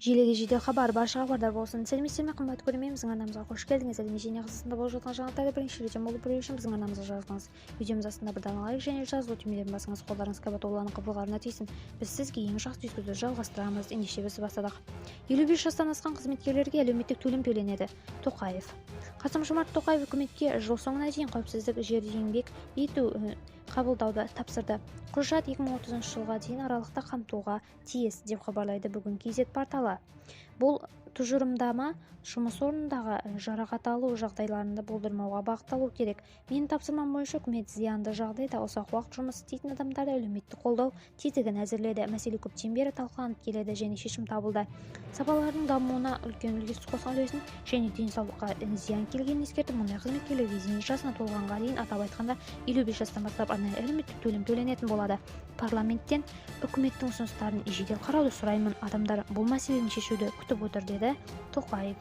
Желіге жедел хабар баршаға хабардар болсын. Сәлеметсіздер ме, қымбатты көрермен, біздің арнамызға қош келдіңіз. Әлемде және қазақстанда болып жатқан жаңалықтарды бірінші рет болып білу үшін біздің арнамызға жазылыңыз. Видеомыз астында бір дана лайк және жазылу түймелерін басыңыз, қолдарыңыз қабат оланы қабырғаларына тисін. Біз сізге ең жақсы дискуссияны жалғастырамыз. Ендеше біз бастадық. 55 жастан асқан қызметкерлерге әлеуметтік төлем төленеді. Тоқаев. Қасым-Жомарт Тоқаев үкіметке жыл соңына дейін қауіпсіздік жерде еңбек ету қабылдауды тапсырды. Құжат 2030 жылға дейін аралықта қамтуға тиіс, деп хабарлайды бүгін KZ порталы. Бұл тұжырымдама жұмыс орнындағы жарақат алу жағдайларында болдырмауға бағытталу керек. Менің тапсырмам бойынша үкімет зиянды жағдайда ұзақ уақыт жұмыс істейтін адамдарды әлеуметтік қолдау тетігін әзірледі. Мәселе көптен бері талқыланып келеді және шешім табылды. Сапалардың дамуына үлкен үлес қосқан үлесін және денсаулыққа зиян келгенін ескертіп, мұндай қызметкерлерге зейнет жасына толғанға дейін, атап айтқанда 55 жастан бастап арнайы әлеуметтік төлем төленетін болады. Парламенттен үкіметтің ұсыныстарын жедел қарауды сұраймын. Адамдар бұл мәселені шешуді күтіп отыр, деді Тоқаев.